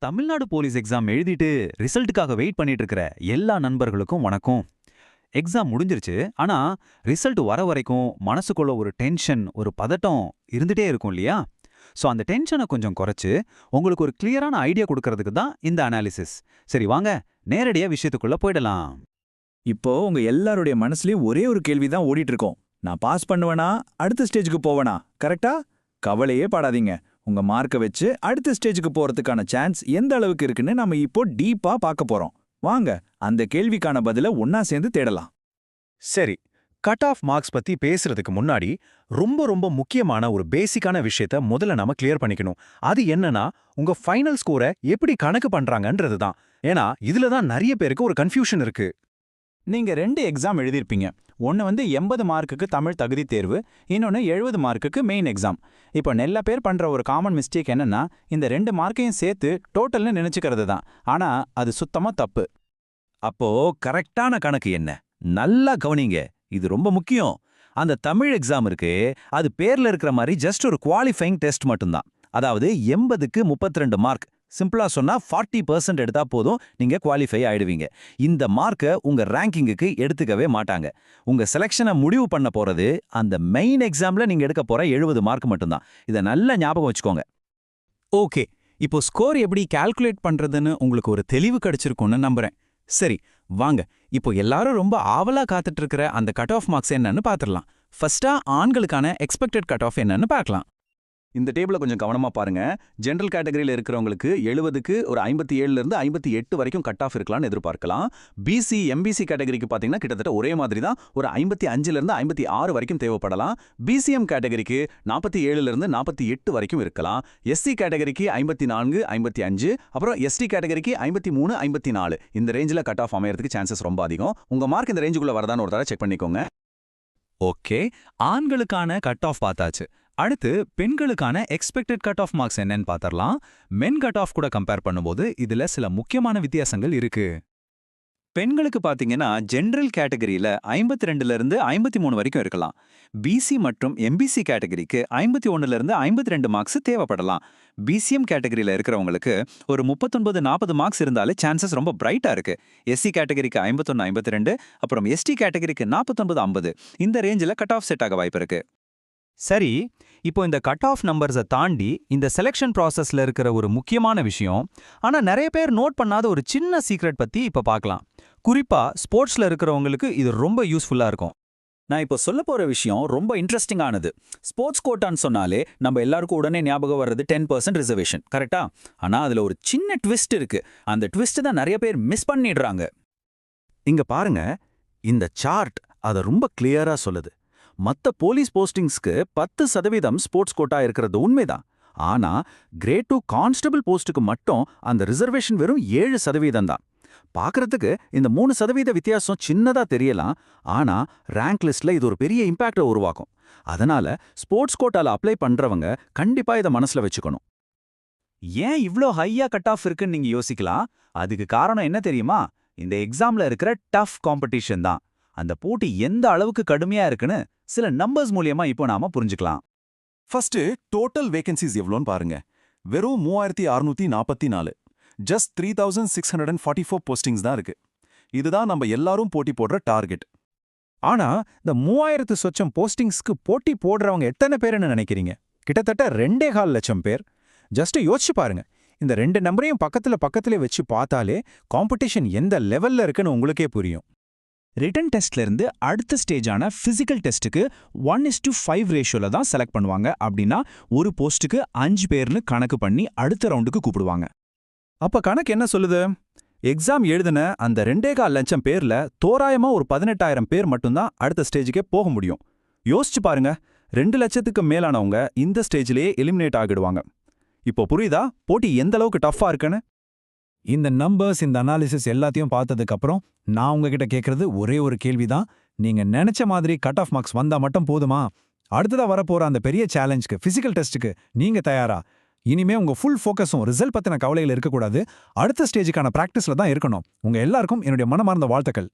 Tamil Nadu police exam எழுதிட்டு ரிசல்ட்டுக்காக wait பண்ணிட்டு இருக்கிற எல்லா நண்பர்களுக்கும் வணக்கம். எக்ஸாம் முடிஞ்சிருச்சு. ஆனா ரிசல்ட் வர வரைக்கும் மனசுக்குள்ள ஒரு டென்ஷன், ஒரு பதட்டம் இருந்துட்டே இருக்கும் இல்லையா? சோ அந்த டென்ஷனை கொஞ்சம் குறைச்சு உங்களுக்கு ஒரு கிளியரான ஐடியா கொடுக்கறதுக்கு தான் இந்த அனாலிசிஸ். சரி வாங்க, நேரடியா விஷயத்துக்குள்ள போயிடலாம். இப்போ உங்க எல்லாருடைய மனசுலயும் ஒரே ஒரு கேள்வி தான் ஓடிட்டு இருக்கோம். நான் பாஸ் பண்ணுவேனா, அடுத்த ஸ்டேஜுக்கு போவேனா? கரெக்டா? கவலையே படாதீங்க. உங்க மார்க்கை வச்சு அடுத்த ஸ்டேஜுக்கு போறதுக்கான சான்ஸ் எந்த அளவுக்கு இருக்குன்னு நம்ம இப்போ டீப்பா பார்க்க போறோம். வாங்க அந்த கேள்விக்கான பதில ஒன்னா சேர்ந்து தேடலாம். சரி, கட் ஆஃப் மார்க்ஸ் பத்தி பேசுறதுக்கு முன்னாடி ரொம்ப ரொம்ப முக்கியமான ஒரு பேசிக்கான விஷயத்த முதல்ல நாம கிளியர் பண்ணிக்கணும். அது என்னன்னா, உங்க ஃபைனல் ஸ்கோரை எப்படி கணக்கு பண்றாங்கன்றது தான். ஏன்னா இதுல தான் நிறைய பேருக்கு ஒரு கன்ஃபியூஷன் இருக்கு. நீங்க 2 எக்ஸாம் எழுதியிருப்பீங்க. ஒன்று 80 மார்க்குக்கு தமிழ் தகுதி தேர்வு, இன்னொன்று 70 மார்க்குக்கு மெயின் எக்ஸாம். இப்போ நல்ல பேர் பண்ற ஒரு காமன் மிஸ்டேக் என்னன்னா, இந்த 2 மார்க்கையும் சேர்த்து டோட்டல்னு நினைச்சுக்கிறது தான். ஆனா அது சுத்தமா தப்பு. அப்போ கரெக்டான கணக்கு என்ன? நல்லா கவனிங்க, இது ரொம்ப முக்கியம். அந்த தமிழ் எக்ஸாம் இருக்கு, அது பேர்ல இருக்கிற மாதிரி ஜஸ்ட் ஒரு குவாலிஃபைங் டெஸ்ட் மட்டும்தான். அதாவது 80க்கு 32 மார்க். சிம்பிளா சொன்னா 40% எடுத்தா போதும், நீங்க குவாலிஃபை ஆயிடுவீங்க. இந்த மார்க்கை உங்க ரேங்கிங்குக்கு எடுத்துக்கவே மாட்டாங்க. உங்க செலக்ஷனை முடிவு பண்ண போறது அந்த மெயின் எக்ஸாம்ல நீங்க எடுக்க போற 70 மார்க் மட்டும்தான். இதை நல்லா ஞாபகம் வச்சுக்கோங்க. ஓகே, இப்போ ஸ்கோர் எப்படி கால்குலேட் பண்றதுன்னு உங்களுக்கு ஒரு தெளிவு கிடைச்சிருக்கும்னு நம்புறேன். சரி வாங்க, இப்போ எல்லாரும் ரொம்ப ஆவலா காத்துட்டு இருக்கிற அந்த கட் ஆஃப் மார்க்ஸ் என்னன்னு பாத்துடலாம். ஃபர்ஸ்டா ஆண்களுக்கான எக்ஸ்பெக்டட் கட் ஆஃப் என்னன்னு பார்க்கலாம். இந்த டேபிள கொஞ்சம் கவனமா பாருங்க. ஜெனரல் கேட்டகரியில இருக்கிறவங்களுக்கு 70க்கு ஒரு 57ல இருந்து 58 வரைக்கும் கட் ஆஃப் இருக்கலாம்னு எதிர்பார்க்கலாம். பிசி, எம்பிசி கேட்டகரிக்கு பாத்தீங்கன்னா கிட்டத்தட்ட ஒரே மாதிரி தான், ஒரு 55ல இருந்து 56 வரைக்கும் தேவைப்படலாம். பிசிஎம் கேட்டகரிக்கு 47ல இருந்து 48 வரைக்கும் இருக்கலாம். எஸ்சி கேட்டகரிக்கு 54, 55, அப்புறம் எஸ்டி கேட்டகரிக்கு 53, 54. இந்த ரேஞ்சில கட் ஆஃப் அமையறதுக்கு சான்சஸ் ரொம்ப அதிகம். உங்க மார்க் இந்த ரேஞ்சுக்குள்ள வரதான்னு ஒரு தடவை செக் பண்ணிக்கோங்க. ஓகே, ஆண்களுக்கான கட் ஆஃப் பார்த்தாச்சு. அடுத்து பெண்களுக்கான எக்ஸ்பெக்டட் கட் ஆஃப் மார்க்ஸ் என்னன்னு பார்த்தரலாம். மென் கட் ஆஃப் கூட கம்பேர் பண்ணும்போது இதுல சில முக்கியமான வித்தியாசங்கள் இருக்கு. பெண்களுக்கு பாத்தீங்கன்னா ஜெனரல் கேட்டகரியில 52ல இருந்து 53 வரைக்கும் இருக்கலாம். பிசி மற்றும் எம்பிசி கேட்டகரிக்கு 51ல இருந்து 52 மார்க்ஸ் தேவைப்படலாம். பிசிஎம் கேட்டகரியில இருக்கிறவங்களுக்கு ஒரு 39-40 மார்க்ஸ் இருந்தாலே சான்சஸ் ரொம்ப பிரைட்டா இருக்கு. எஸ்சி கேட்டகரிக்கு 51-52, அப்புறம் எஸ்டி கேட்டகரிக்கு 49-50. இந்த ரேஞ்சில் கட் ஆஃப் செட் ஆக வாய்ப்பு இருக்கு. சரி, இப்போ இந்த கட் ஆஃப் நம்பர்ஸை தாண்டி இந்த செலெக்ஷன் ப்ராசஸ்ல இருக்கிற ஒரு முக்கியமான விஷயம், ஆனா நிறைய பேர் நோட் பண்ணாத ஒரு சின்ன சீக்ரெட் பத்தி இப்ப பார்க்கலாம். குறிப்பா ஸ்போர்ட்ஸ்ல இருக்கிறவங்களுக்கு இது ரொம்ப யூஸ்ஃபுல்லா இருக்கும். நான் இப்போ சொல்ல போற விஷயம் ரொம்ப இன்ட்ரெஸ்டிங்கானது. ஸ்போர்ட்ஸ் கோட்டான்னு சொன்னாலே நம்ம எல்லாருக்கும் உடனே ஞாபகம் வர்றது 10% ரிசர்வேஷன், கரெக்டா? ஆனா அதுல ஒரு சின்ன ட்விஸ்ட் இருக்கு. அந்த ட்விஸ்ட் தான் நிறைய பேர் மிஸ் பண்ணிடுறாங்க. இங்க பாருங்க, இந்த சார்ட் அதை ரொம்ப கிளியரா சொல்லுது. மத்த போலீஸ் போஸ்டிங்ஸ்க்கு 10% ஸ்போர்ட்ஸ் கோட்டா இருக்கிறது உண்மைதான். ஆனா கிரேட் 2 கான்ஸ்டபிள் போஸ்டுக்கு மட்டும் அந்த ரிசர்வேஷன் வெறும் 7% தான். பார்க்கறதுக்கு இந்த 3% வித்தியாசம் சின்னதா தெரியலாம். ஆனா ரேங்க் லிஸ்ட்ல இது ஒரு பெரிய இம்பாக்டை உருவாக்கும். அதனால ஸ்போர்ட்ஸ் கோட்டால அப்ளை பண்றவங்க கண்டிப்பா இதை மனசுல வச்சுக்கணும். ஏன் இவ்ளோ ஹையா கட் ஆஃப் இருக்குன்னு நீங்க யோசிக்கலாம். அதுக்கு காரணம் என்ன தெரியுமா? இந்த எக்ஸாம்ல இருக்கிற டஃப் காம்படிஷன் தான். அந்த போட்டி எந்த அளவுக்கு கடுமையா இருக்குன்னு சில நம்பர்ஸ் மூலியமா இப்போ நாம புரிஞ்சுக்கலாம். ஃபர்ஸ்ட் டோட்டல் வேகன்சிஸ் எவ்வளோன்னு பாருங்க. வெறும் 3644. ஜஸ்ட் 3644 போஸ்டிங்ஸ் தான் இருக்கு. இதுதான் நம்ம எல்லாரும் போட்டி போடுற டார்கெட். ஆனா இந்த 3000 சொச்சம் போஸ்டிங்ஸ்க்கு போட்டி போடுறவங்க எத்தனை பேருன்னு நினைக்கிறீங்க? கிட்டத்தட்ட 2.25 லட்சம் பேர். ஜஸ்ட் யோசிச்சு பாருங்க. இந்த 2 நம்பரையும் பக்கத்துல வச்சு பார்த்தாலே காம்படிஷன் எந்த லெவல்ல இருக்குன்னு உங்களுக்கே புரியும். ரிட்டன் டெஸ்ட்ல இருந்து அடுத்த ஸ்டேஜான பிசிக்கல் டெஸ்ட்டுக்கு 1:5 ரேஷியோல தான் செலக்ட் பண்ணுவாங்க. அப்படின்னா ஒரு போஸ்ட்டுக்கு 5 பேர்னு கணக்கு பண்ணி அடுத்த ரவுண்டுக்கு கூப்பிடுவாங்க. அப்ப கணக்கு என்ன சொல்லுது? எக்ஸாம் எழுதின அந்த 2.25 லட்சம் பேர்ல தோராயமா ஒரு 18,000 பேர் மட்டும்தான் அடுத்த ஸ்டேஜுக்கே போக முடியும். யோசிச்சு பாருங்க, 2 லட்சத்துக்கு மேலானவங்க இந்த ஸ்டேஜ்லயே எலிமினேட் ஆகிடுவாங்க. இப்போ புரியுதா போட்டி எந்த அளவுக்கு டஃப்பா இருக்குன்னு? இந்த நம்பர்ஸ், இந்த அனாலிசிஸ் எல்லாத்தையும் பார்த்ததுக்கு அப்புறம் நான் உங்ககிட்ட கேட்கறது ஒரே ஒரு கேள்விதான். நீங்க நினைச்ச மாதிரி கட் ஆஃப் மார்க்ஸ் வந்தா மட்டும் போதுமா? அடுத்ததா வரப்போற அந்த பெரிய சேலஞ்சுக்கு, பிசிக்கல் டெஸ்ட்டுக்கு நீங்க தயாரா? இனிமே உங்க ஃபுல் ஃபோக்கஸும் ரிசல்ட் பத்தின கவலைகள் இருக்கக்கூடாது. அடுத்த ஸ்டேஜுக்கான பிராக்டிஸ்ல தான் இருக்கணும். உங்க எல்லாருக்கும் என்னுடைய மனமார்ந்த வாழ்த்துக்கள்.